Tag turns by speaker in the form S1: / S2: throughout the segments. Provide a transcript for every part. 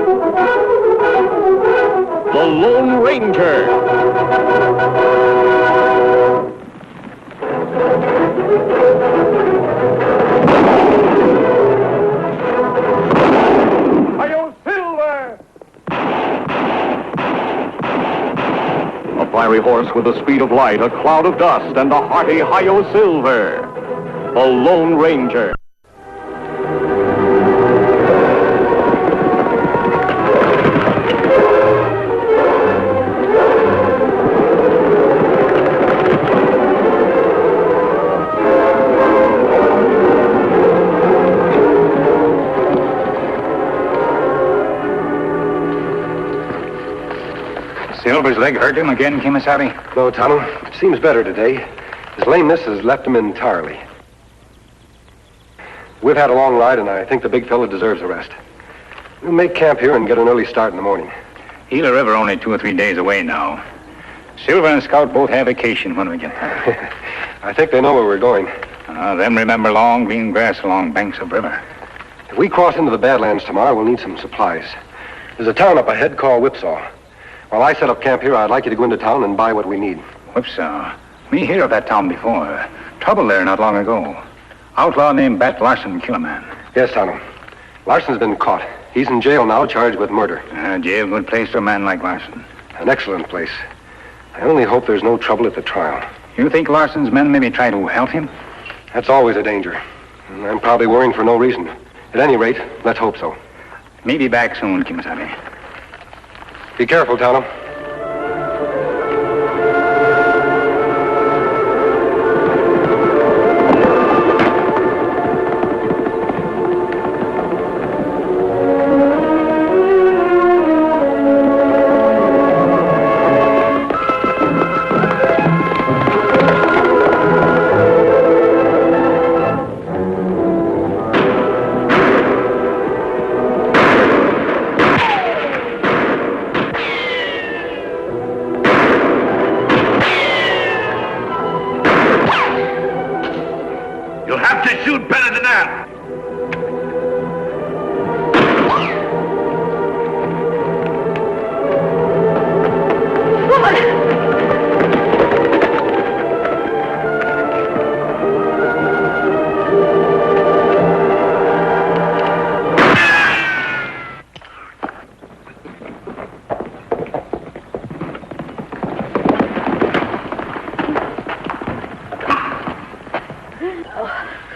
S1: The Lone Ranger. A fiery horse with the speed of light, a cloud of dust, and a hearty Hi-Yo Silver. The Lone Ranger.
S2: Silver's leg hurt him again, Kimasabi?
S3: No, Tonto. It seems better today. His lameness has left him entirely. We've had a long ride, and I think the big fella deserves a rest. We'll make camp here and get an early start in the morning.
S2: Gila River only 2 or 3 days away now. Silver and Scout both have vacation when we get there.
S3: I think they know where we're going.
S2: Them remember long green grass along banks of river.
S3: If we cross into the Badlands tomorrow, we'll need some supplies. There's a town up ahead called Whipsaw. While I set up camp here, I'd like you to go into town and buy what we need.
S2: Whipsaw. Me hear of that town before. Trouble there not long ago. Outlaw named Bat Larson kill a man.
S3: Yes, Tonto. Larson's been caught. He's in jail now, charged with murder.
S2: Jail, good place for a man like Larson.
S3: An excellent place. I only hope there's no trouble at the trial.
S2: You think Larson's men maybe try to help him?
S3: That's always a danger. And I'm probably worrying for no reason. At any rate, let's hope so.
S2: Maybe back soon, Kimasabi.
S3: Be careful, Tonto.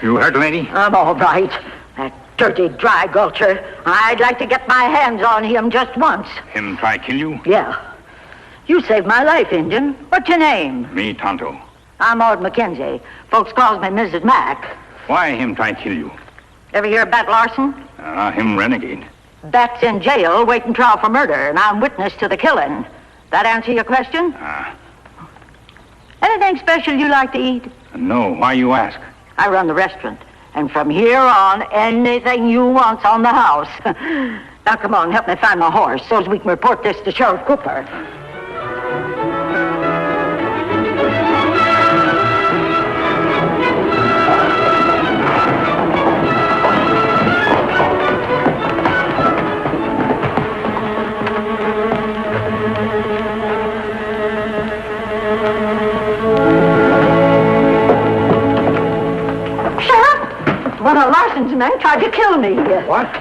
S2: You hurt, lady?
S4: I'm all right. That dirty dry gulcher. I'd like to get my hands on him just once.
S2: Him try kill you?
S4: Yeah. You saved my life, Injun. What's your name?
S2: Me, Tonto.
S4: I'm Maud Mackenzie. Folks calls me Mrs. Mack.
S2: Why him try kill you?
S4: Ever hear of Bat Larson?
S2: Him renegade.
S4: Bat's in jail waiting trial for murder, and I'm witness to the killing. That answer your question? Anything special you like to eat?
S2: No. Why you ask?
S4: I run the restaurant. And from here on, anything you want's on the house. Now, come on, help me find my horse so as we can report this to Sheriff Cooper. One of Larson's men tried to kill me.
S3: What?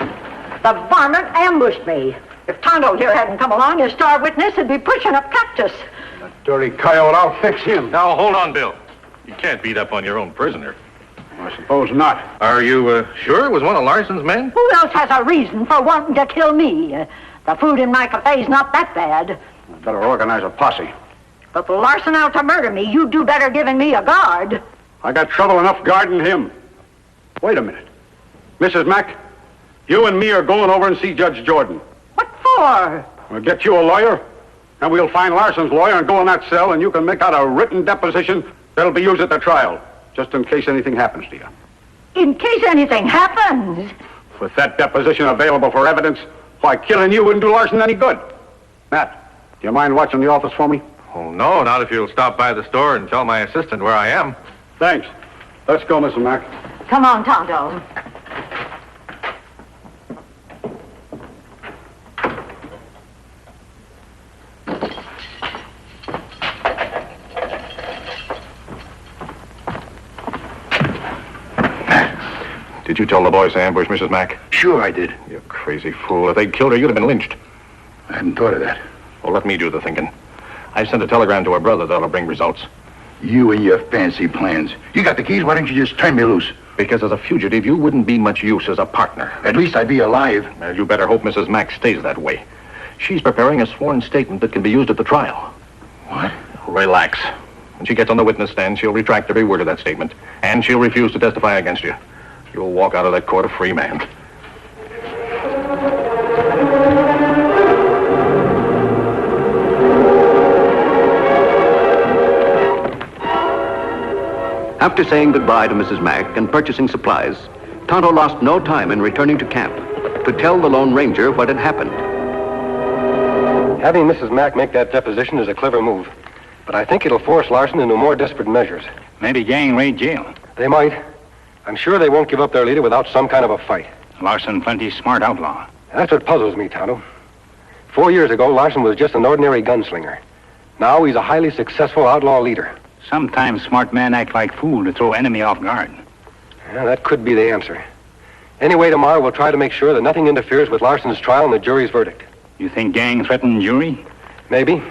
S4: The varmint ambushed me. If Tonto here hadn't come along, his star witness would be pushing up cactus.
S3: That dirty coyote, I'll fix him.
S5: Now, hold on, Bill. You can't beat up on your own prisoner.
S3: I suppose not.
S5: Are you sure it was one of Larson's men?
S4: Who else has a reason for wanting to kill me? The food in my cafe's not that bad.
S3: I'd better organize a posse.
S4: But for Larson out to murder me, you'd do better giving me a guard.
S3: I got trouble enough guarding him. Wait a minute. Mrs. Mack, you and me are going over and see Judge Jordan.
S4: What for?
S3: We'll get you a lawyer, and we'll find Larson's lawyer and go in that cell, and you can make out a written deposition that'll be used at the trial, just in case anything happens to you.
S4: In case anything happens?
S3: With that deposition available for evidence, why, killing you wouldn't do Larson any good. Matt, do you mind watching the office for me?
S5: Oh, no, not if you'll stop by the store and tell my assistant where I am.
S3: Thanks. Let's go, Mrs. Mack.
S4: Come on, Tonto.
S2: Did you tell the boys to ambush Mrs. Mack?
S6: Sure I did.
S2: You crazy fool. If they'd killed her, you'd have been lynched.
S6: I hadn't thought of that.
S2: Well, let me do the thinking. I sent a telegram to her brother that'll bring results.
S6: You and your fancy plans. You got the keys, why don't you just turn me loose?
S2: Because as a fugitive, you wouldn't be much use as a partner.
S6: At least I'd be alive.
S2: Well, you better hope Mrs. Mack stays that way. She's preparing a sworn statement that can be used at the trial.
S6: What?
S2: Relax. When she gets on the witness stand, she'll retract every word of that statement. And she'll refuse to testify against you. You'll walk out of that court a free man.
S7: After saying goodbye to Mrs. Mack and purchasing supplies, Tonto lost no time in returning to camp to tell the Lone Ranger what had happened.
S8: Having Mrs. Mack make that deposition is a clever move, but I think it'll force Larson into more desperate measures.
S2: Maybe gang raid jail.
S8: They might. I'm sure they won't give up their leader without some kind of a fight.
S2: Larson, plenty smart outlaw.
S8: That's what puzzles me, Tonto. 4 years ago, Larson was just an ordinary gunslinger. Now he's a highly successful outlaw leader.
S2: Sometimes smart men act like fool to throw enemy off guard.
S8: Yeah, that could be the answer. Anyway, tomorrow we'll try to make sure that nothing interferes with Larson's trial and the jury's verdict.
S2: You think gang threaten jury?
S8: Maybe.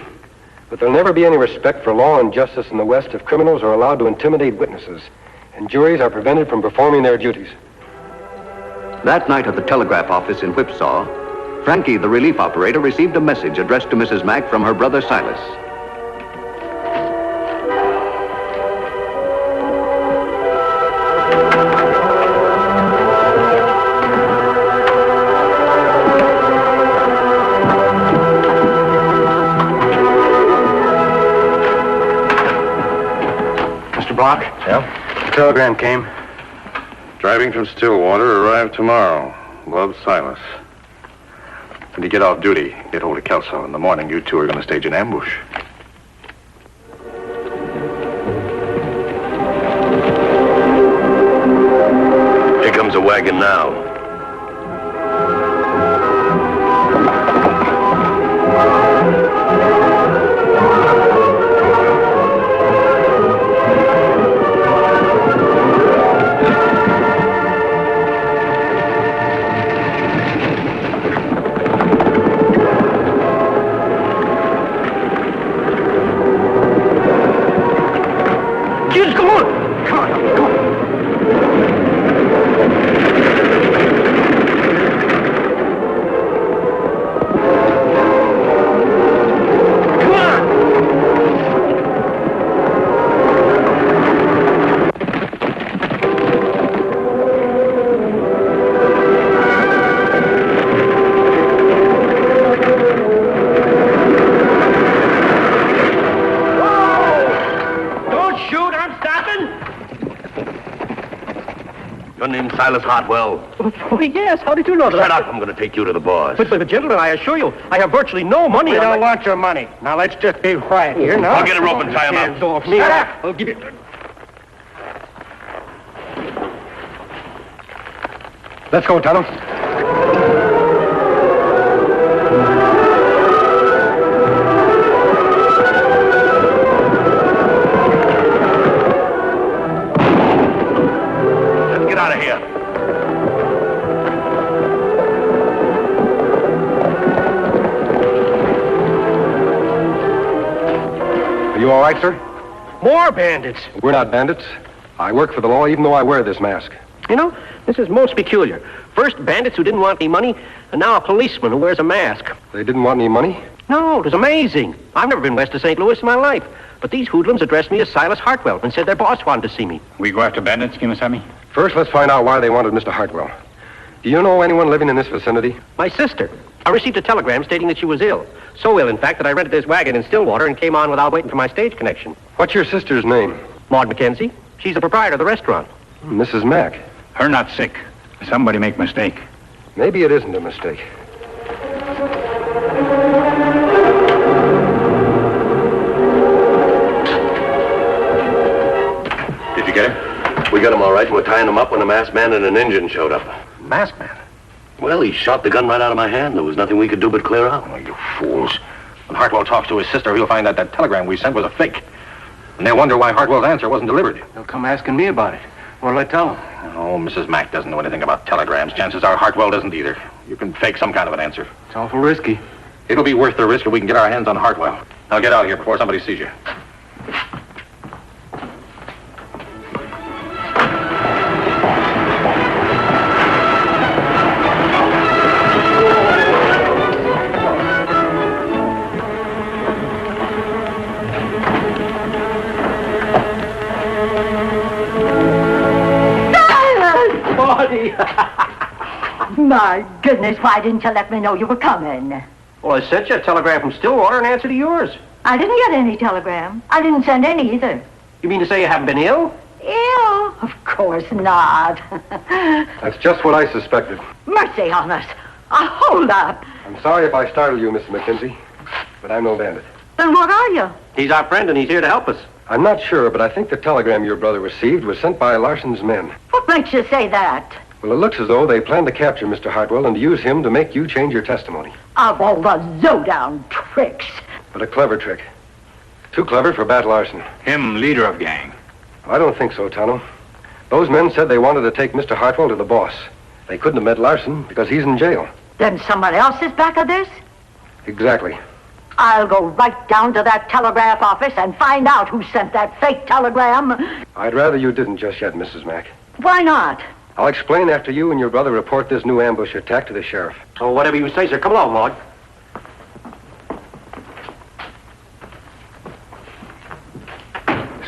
S8: But there'll never be any respect for law and justice in the West if criminals are allowed to intimidate witnesses, and juries are prevented from performing their duties.
S7: That night at the telegraph office in Whipsaw, Frankie, the relief operator, received a message addressed to Mrs. Mack from her brother Silas.
S8: Block?
S3: Yeah?
S8: The telegram came.
S3: Driving from Stillwater, arrive tomorrow. Love, Silas. When you get off duty, get hold of Kelso. In the morning, you two are going to stage an ambush.
S6: Here comes a wagon now. Your name's Silas Hartwell.
S9: Oh, yes. How did you know that?
S6: Shut up. I'm going to take you to the boss.
S9: But, gentlemen, I assure you, I have virtually no money.
S8: We don't want your money. Now, let's just be quiet here, now.
S6: I'll get a rope and tie him up.
S9: Shut up. I'll give you...
S8: Let's go, Tonto.
S6: Let's get out of here.
S8: Are you all right, sir?
S9: More bandits.
S8: We're not bandits. I work for the law even though I wear this mask.
S9: You know, this is most peculiar. First bandits who didn't want any money, and now a policeman who wears a mask.
S8: They didn't want any money?
S9: No, it was amazing. I've never been west of St. Louis in my life. But these hoodlums addressed me as Silas Hartwell and said their boss wanted to see me.
S2: We go after bandits, Kimasabi?
S8: First, let's find out why they wanted Mr. Hartwell. Do you know anyone living in this vicinity?
S9: My sister. I received a telegram stating that she was ill. So ill, in fact, that I rented this wagon in Stillwater and came on without waiting for my stage connection.
S8: What's your sister's name?
S9: Maud Mackenzie. She's the proprietor of the restaurant.
S8: Mrs. Mack.
S2: Her not sick. Somebody make mistake.
S8: Maybe it isn't a mistake.
S6: Did you get him? We got him all right. We're tying him up when a masked man and an Indian showed up.
S2: Masked man?
S6: Well, he shot the gun right out of my hand. There was nothing we could do but clear out.
S2: Oh, you fools. When Hartwell talks to his sister, he'll find out that telegram we sent was a fake. And they'll wonder why Hartwell's answer wasn't delivered.
S8: They'll come asking me about it.
S3: What'll I tell him?
S2: Oh, Mrs. Mack doesn't know anything about telegrams. Chances are Hartwell doesn't either. You can fake some kind of an answer.
S3: It's awful risky.
S2: It'll be worth the risk if we can get our hands on Hartwell. Now get out of here before somebody sees you.
S4: My goodness, why didn't you let me know you were coming?
S9: Well, I sent you a telegram from Stillwater in answer to yours.
S4: I didn't get any telegram. I didn't send any either.
S9: You mean to say you haven't been ill?
S4: Ill? Of course not.
S8: That's just what I suspected.
S4: Mercy on us. Hold up.
S8: I'm sorry if I startled you, Mrs. McKenzie, but I'm no bandit.
S4: Then what are you?
S9: He's our friend and he's here to help us.
S8: I'm not sure, but I think the telegram your brother received was sent by Larson's men.
S4: What makes you say that?
S8: Well, it looks as though they plan to capture Mr. Hartwell and use him to make you change your testimony.
S4: Of all the low-down tricks.
S8: But a clever trick. Too clever for Bat Larson.
S5: Him, leader of gang.
S8: I don't think so, Tonto. Those men said they wanted to take Mr. Hartwell to the boss. They couldn't have met Larson because he's in jail.
S4: Then someone else is back of this?
S8: Exactly.
S4: I'll go right down to that telegraph office and find out who sent that fake telegram.
S8: I'd rather you didn't just yet, Mrs. Mack.
S4: Why not?
S8: I'll explain after you and your brother report this new ambush attack to the sheriff.
S9: Oh, whatever you say, sir. Come along, Maud.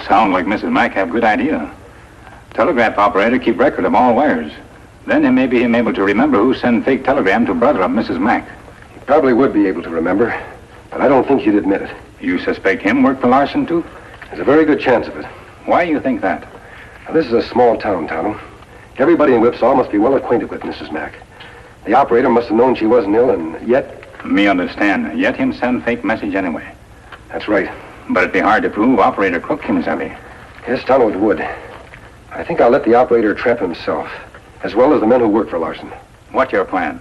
S5: Sound like Mrs. Mack have good idea. Telegraph operator keep record of all wires. Then maybe him able to remember who sent fake telegram to brother of Mrs. Mack.
S8: He probably would be able to remember, but I don't think he'd admit it.
S5: You suspect him work for Larson, too?
S8: There's a very good chance of it.
S5: Why you think that?
S8: Now, this is a small town, Tonto. Everybody in Whipsaw must be well acquainted with Mrs. Mack. The operator must have known she wasn't ill, and yet...
S5: Me understand. Yet him send fake message anyway.
S8: That's right.
S5: But it'd be hard to prove operator crooked him, Sally.
S8: Yes, Tonto, it would. I think I'll let the operator trap himself, as well as the men who work for Larson.
S5: What your plan?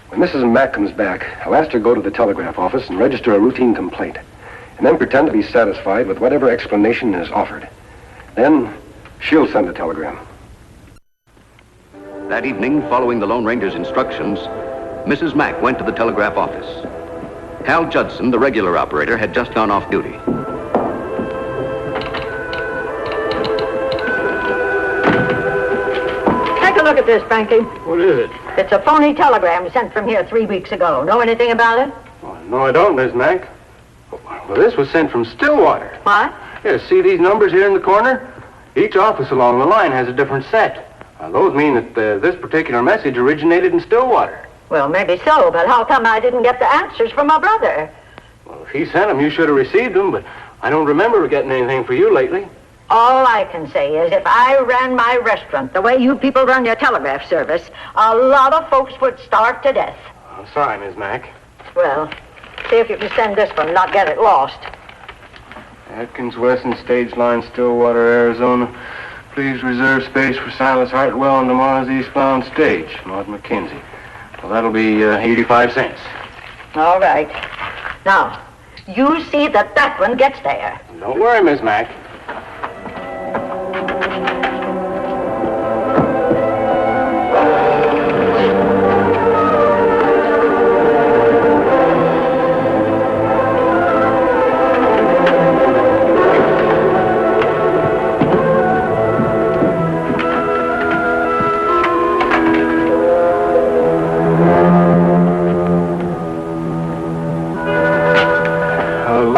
S8: When Mrs. Mack comes back, I'll ask her to go to the telegraph office and register a routine complaint, and then pretend to be satisfied with whatever explanation is offered. Then, she'll send a telegram.
S7: That evening, following the Lone Ranger's instructions, Mrs. Mack went to the telegraph office. Hal Judson, the regular operator, had just gone off duty.
S4: Take a look at this, Frankie.
S3: What is it?
S4: It's a phony telegram sent from here 3 weeks ago. Know anything about it?
S3: Oh, no, I don't, Miss Mack. Well, this was sent from Stillwater.
S4: What?
S3: Yeah, see these numbers here in the corner? Each office along the line has a different set. Those mean that this particular message originated in Stillwater.
S4: Well, maybe so, but how come I didn't get the answers from my brother?
S3: Well, if he sent them, you should have received them, but I don't remember getting anything for you lately.
S4: All I can say is if I ran my restaurant the way you people run your telegraph service, a lot of folks would starve to death.
S3: I'm sorry, Miss Mack.
S4: Well, see if you can send this one, not get it lost.
S3: Atkins Wesson, Stage Line, Stillwater, Arizona. Please reserve space for Silas Hartwell on tomorrow's eastbound stage. Maud McKenzie. Well, that'll be 85 cents.
S4: All right. Now, you see that that one gets there.
S3: Don't worry, Miss Mack.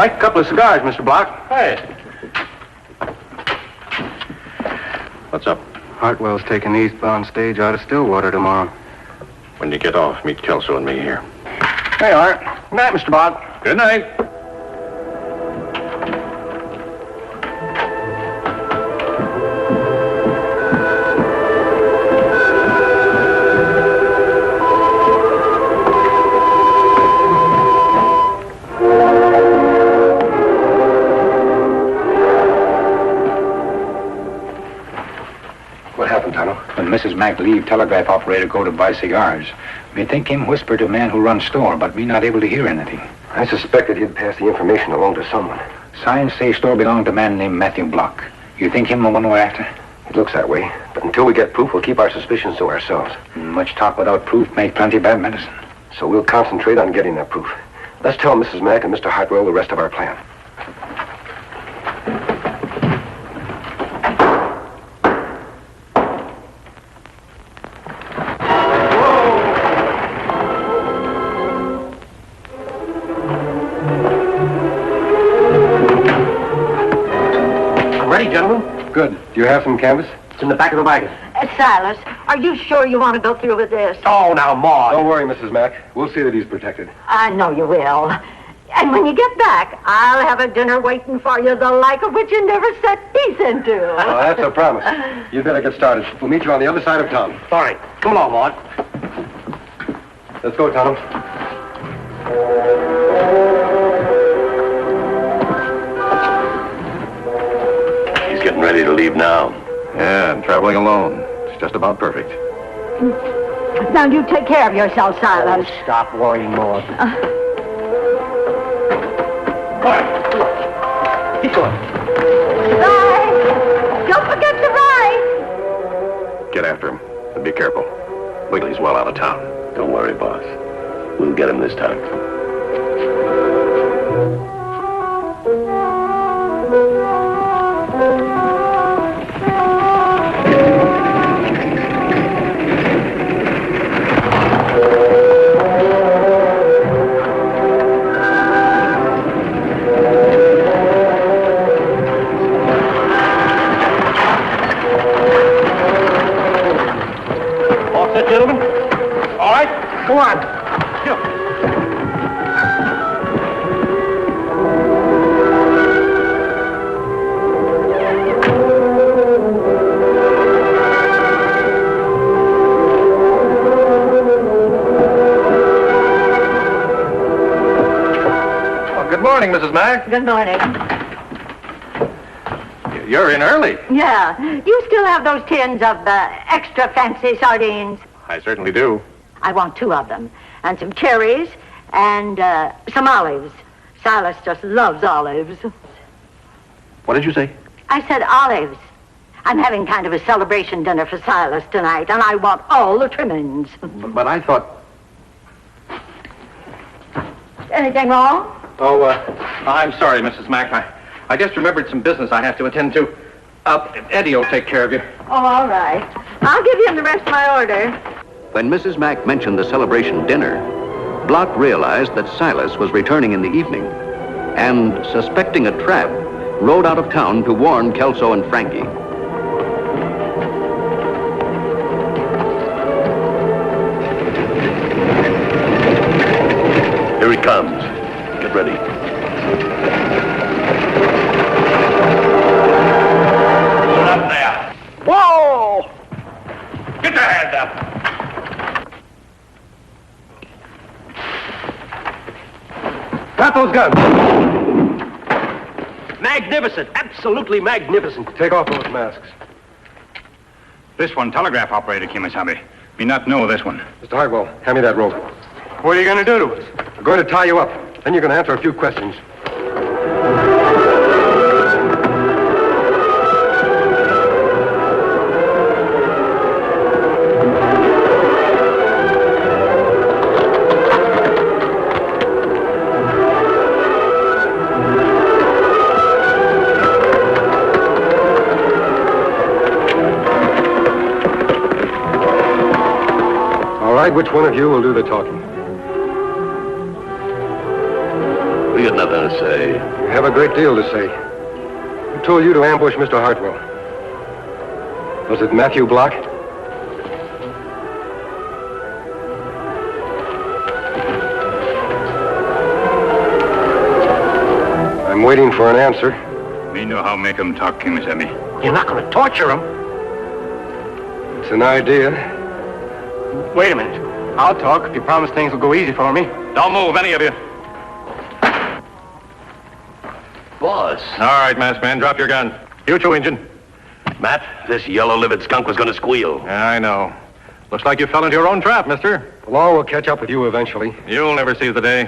S3: Like a couple of cigars, Mr. Block. Hey.
S2: What's up?
S3: Hartwell's taking the eastbound stage out of Stillwater tomorrow.
S2: When you get off, meet Kelso and me here.
S3: There you are. Good night, Mr. Block.
S2: Good night.
S5: When Mrs. Mack leave, telegraph operator go to buy cigars. Me think him whisper to man who runs store, but me not able to hear anything.
S8: I suspected he'd pass the information along to someone.
S5: Signs say store belong to man named Matthew Block. You think him the one we're after?
S8: It looks that way. But until we get proof, we'll keep our suspicions to ourselves.
S5: Much talk without proof make plenty bad medicine.
S8: So we'll concentrate on getting that proof. Let's tell Mrs. Mack and Mr. Hartwell the rest of our plan.
S9: Ready, gentlemen?
S8: Good. Do you have some canvas?
S9: It's in the back of the wagon.
S4: Silas, are you sure you want to go through with this?
S9: Oh, now, Maud.
S8: Don't worry, Mrs. Mack. We'll see that he's protected.
S4: I know you will. And when you get back, I'll have a dinner waiting for you, the like of which you never set teeth into.
S8: Well, that's a promise. You'd better get started. We'll meet you on the other side of town.
S9: All right. Come along, Maud.
S8: Let's go, Tom.
S6: He's getting ready to leave now.
S2: Yeah, and traveling alone. It's just about perfect.
S4: Now, you take care of yourself, Silas.
S9: Stop worrying, Maud. Keep going.
S4: Bye. Don't forget to ride.
S2: Get after him, and be careful. Wait till he's well out of town.
S6: Don't worry, boss. We'll get him this time.
S9: All set, gentlemen? All right, go on. Here.
S2: Oh, good morning, Mrs. Mack.
S4: Good morning.
S2: You're in early.
S4: Yeah. You still have those tins of extra fancy sardines?
S2: I certainly do.
S4: I want 2 of them. And some cherries and some olives. Silas just loves olives.
S2: What did you say?
S4: I said olives. I'm having kind of a celebration dinner for Silas tonight, and I want all the trimmings.
S2: But I thought...
S4: Anything wrong?
S2: Oh, I'm sorry, Mrs. Mack. I just remembered some business I have to attend to. Eddie will take care of you.
S4: Oh, all right. I'll give him the rest of my order.
S7: When Mrs. Mack mentioned the celebration dinner, Block realized that Silas was returning in the evening and, suspecting a trap, rode out of town to warn Kelso and Frankie.
S6: Here he comes. Get ready.
S2: Hold up there. Whoa! Get your hands up.
S8: Drop those guns.
S9: Magnificent. Absolutely magnificent.
S8: Take off those masks.
S5: This one, telegraph operator, Kimasabi. Me not know this one.
S8: Mr. Hartwell, hand me that rope.
S3: What are you going to do to us?
S8: We're going to tie you up. Then you're going to answer a few questions. All right, which one of you will do the talking?
S6: We got nothing to say.
S8: You have a great deal to say. Who told you to ambush Mr. Hartwell? Was it Matthew Block? I'm waiting for an answer.
S5: Me know how make 'em talk, Kimasabi.
S9: You're not going to torture him.
S8: It's an idea.
S3: Wait a minute. I'll talk if you promise things will go easy for me.
S2: Don't move, any of you.
S6: Boss.
S2: All right, masked man, drop your gun. You too, Injun.
S6: Matt, this yellow-livered skunk was going to squeal.
S2: Yeah, I know. Looks like you fell into your own trap, mister.
S8: The law will catch up with you eventually.
S2: You'll never see the day.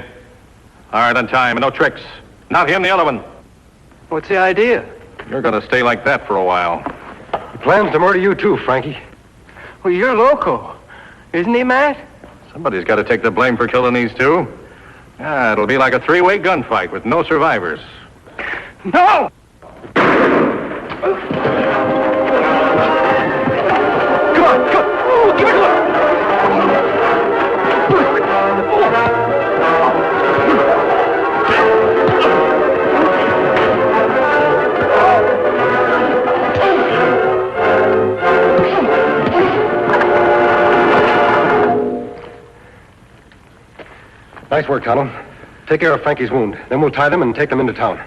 S2: All right, on time, and no tricks. Not him, the other one.
S3: What's the idea?
S2: You're going to stay like that for a while.
S8: Plans to murder you too, Frankie.
S3: Well, you're loco. Isn't he, Matt?
S2: Somebody's got to take the blame for killing these two. Yeah, it'll be like a three-way gunfight with no survivors.
S3: No!
S2: Come on, come on. Oh, give it a look.
S8: Nice work, Tonto. Take care of Frankie's wound. Then we'll tie them and take them into town.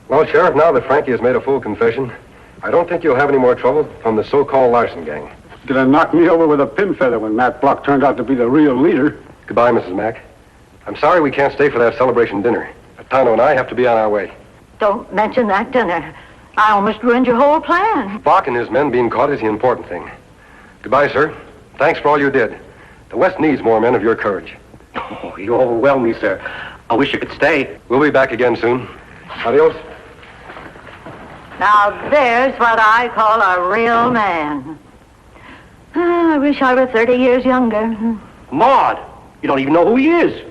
S8: Well, Sheriff, now that Frankie has made a full confession, I don't think you'll have any more trouble from the so-called Larson gang.
S5: Gonna knock me over with a pin feather when Matt Block turned out to be the real leader.
S8: Goodbye, Mrs. Mack. I'm sorry we can't stay for that celebration dinner, but Tonto and I have to be on our way.
S4: Don't mention that dinner. I almost ruined your whole plan.
S8: Block and his men being caught is the important thing. Goodbye, sir. Thanks for all you did. The West needs more men of your courage.
S9: Oh, you overwhelm me, sir. I wish you could stay.
S8: We'll be back again soon. Adios.
S4: Now, there's what I call a real man. I wish I were 30 years younger.
S9: Maud, you don't even know who he is.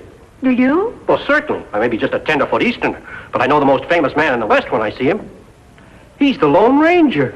S4: Do you?
S9: Well, certainly. I may be just a tenderfoot Easterner, but I know the most famous man in the West when I see him. He's the Lone Ranger.